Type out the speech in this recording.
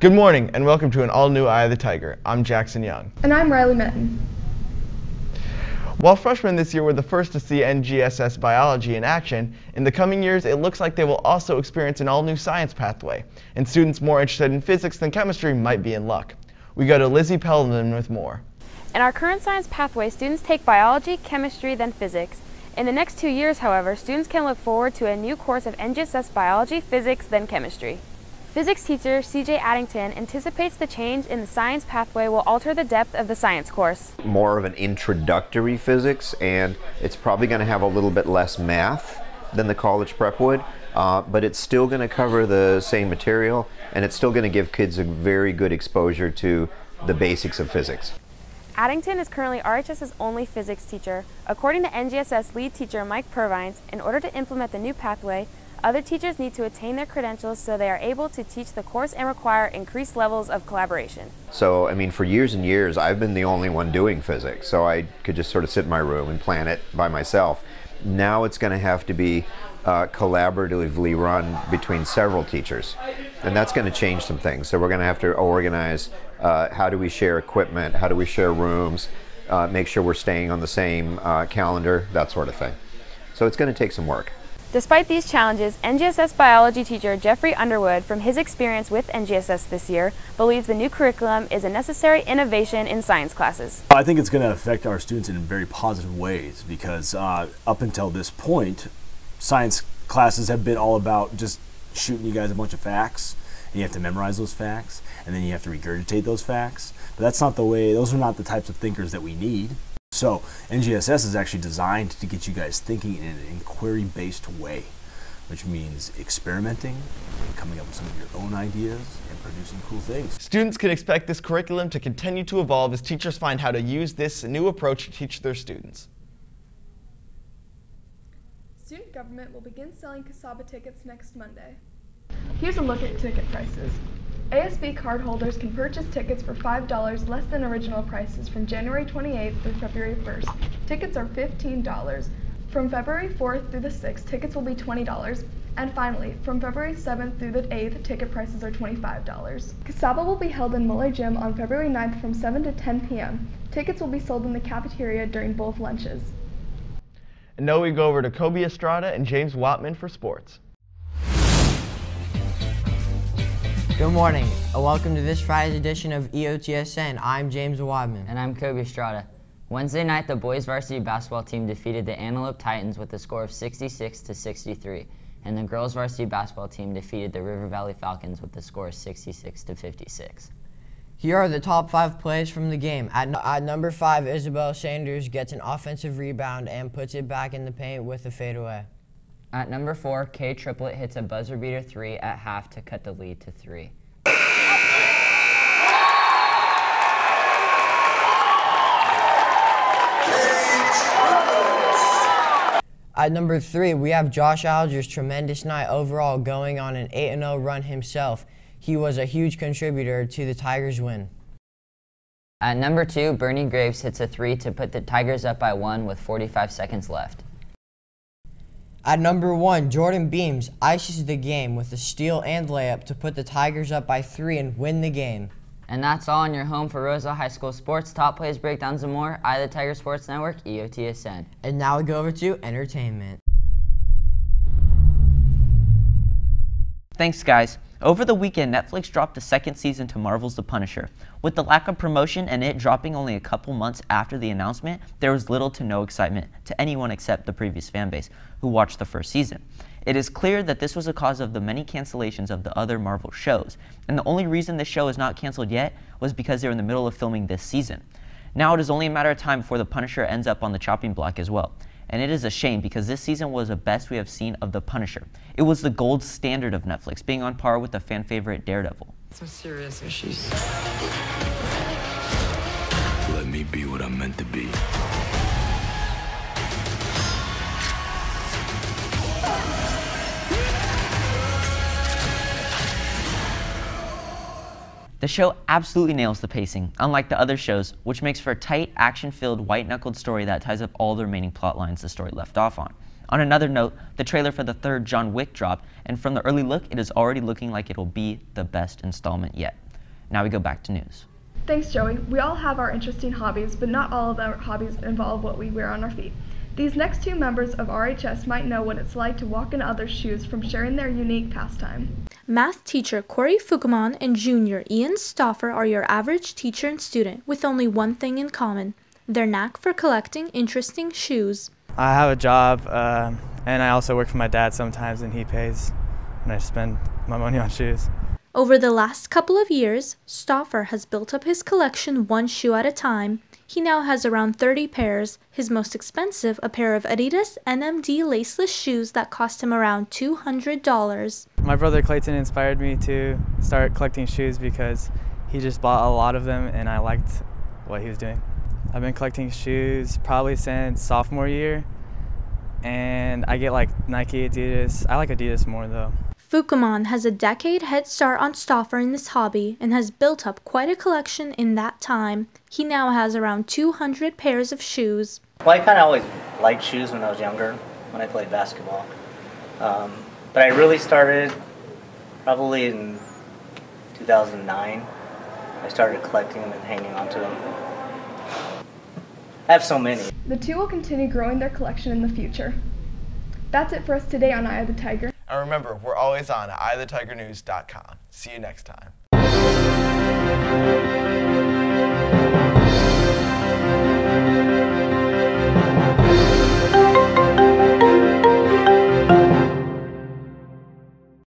Good morning and welcome to an all-new Eye of the Tiger. I'm Jackson Young. And I'm Riley Minton. While freshmen this year were the first to see NGSS Biology in action, in the coming years it looks like they will also experience an all-new science pathway, and students more interested in physics than chemistry might be in luck. We go to Lizzie Pelleman with more. In our current science pathway, students take biology, chemistry, then physics. In the next 2 years, however, students can look forward to a new course of NGSS Biology, physics, then chemistry. Physics teacher C.J. Addington anticipates the change in the science pathway will alter the depth of the science course. More of an introductory physics, and it's probably going to have a little bit less math than the college prep would, but it's still going to cover the same material, and it's still going to give kids a very good exposure to the basics of physics. Addington is currently RHS's only physics teacher. According to NGSS lead teacher Mike Purvines, in order to implement the new pathway, other teachers need to attain their credentials so they are able to teach the course and require increased levels of collaboration. So, I mean, for years and years, I've been the only one doing physics, so I could just sort of sit in my room and plan it by myself. Now it's going to have to be collaboratively run between several teachers, and that's going to change some things. So we're going to have to organize how do we share equipment, how do we share rooms, make sure we're staying on the same calendar, that sort of thing. So it's going to take some work. Despite these challenges, NGSS biology teacher Jeffrey Underwood, from his experience with NGSS this year, believes the new curriculum is a necessary innovation in science classes. I think it's going to affect our students in very positive ways because up until this point, science classes have been all about just shooting you guys a bunch of facts, and you have to memorize those facts, and then you have to regurgitate those facts. But that's not the way, those are not the types of thinkers that we need. So NGSS is actually designed to get you guys thinking in an inquiry-based way, which means experimenting, and coming up with some of your own ideas, and producing cool things. Students can expect this curriculum to continue to evolve as teachers find how to use this new approach to teach their students. Student government will begin selling Casaba tickets next Monday. Here's a look at ticket prices. ASB cardholders can purchase tickets for $5 less than original prices from January 28th through February 1st. Tickets are $15. From February 4th through the 6th, tickets will be $20. And finally, from February 7th through the 8th, ticket prices are $25. Casaba will be held in Muller Gym on February 9th from 7 to 10 p.m. Tickets will be sold in the cafeteria during both lunches. And now we go over to Kobe Estrada and James Watman for sports. Good morning, and welcome to this Friday's edition of EOTSN. I'm James Wadman. And I'm Kobe Estrada. Wednesday night, the boys varsity basketball team defeated the Antelope Titans with a score of 66-63, and the girls varsity basketball team defeated the River Valley Falcons with a score of 66-56. Here are the top 5 plays from the game. At number 5, Isabel Sanders gets an offensive rebound and puts it back in the paint with a fadeaway. At number 4, Kay Triplett hits a buzzer beater 3 at half to cut the lead to 3. At number 3, we have Josh Alger's tremendous night overall, going on an 8-0 run himself. He was a huge contributor to the Tigers' win. At number 2, Bernie Graves hits a 3 to put the Tigers up by 1 with 45 seconds left. At number 1, Jordan Beams ices the game with a steal and layup to put the Tigers up by 3 and win the game. And that's all on your home for Roseville High School sports. Top plays, breakdowns, and more. Eye of the Tiger Sports Network, EOTSN. And now we go over to entertainment. Thanks, guys. Over the weekend, Netflix dropped a second season to Marvel's The Punisher. With the lack of promotion and it dropping only a couple months after the announcement, there was little to no excitement to anyone except the previous fanbase who watched the first season. It is clear that this was a cause of the many cancellations of the other Marvel shows, and the only reason the show is not canceled yet was because they're in the middle of filming this season. Now it is only a matter of time before The Punisher ends up on the chopping block as well. And it is a shame because this season was the best we have seen of The Punisher. It was the gold standard of Netflix, being on par with the fan favorite Daredevil. Some serious issues. Let me be what I'm meant to be. The show absolutely nails the pacing, unlike the other shows, which makes for a tight, action-filled, white-knuckled story that ties up all the remaining plot lines the story left off on. On another note, the trailer for the third John Wick dropped, and from the early look, it is already looking like it will be the best installment yet. Now we go back to news. Thanks, Joey. We all have our interesting hobbies, but not all of our hobbies involve what we wear on our feet. These next two members of RHS might know what it's like to walk in others' shoes from sharing their unique pastime. Math teacher Corey Fukumon and junior Ian Stauffer are your average teacher and student with only one thing in common: their knack for collecting interesting shoes. I have a job, and I also work for my dad sometimes, and he pays, and I spend my money on shoes. Over the last couple of years, Stauffer has built up his collection one shoe at a time. He now has around 30 pairs, his most expensive a pair of Adidas NMD laceless shoes that cost him around $200. My brother Clayton inspired me to start collecting shoes because he just bought a lot of them and I liked what he was doing. I've been collecting shoes probably since sophomore year, and I get like Nike, Adidas. I like Adidas more though. Fukumon has a decade head start on Stauffer in this hobby and has built up quite a collection in that time. He now has around 200 pairs of shoes. Well, I kind of always liked shoes when I was younger, when I played basketball. But I really started probably in 2009. I started collecting them and hanging on to them. I have so many. The two will continue growing their collection in the future. That's it for us today on Eye of the Tiger. And remember, we're always on eyeofthetigernews.com. See you next time.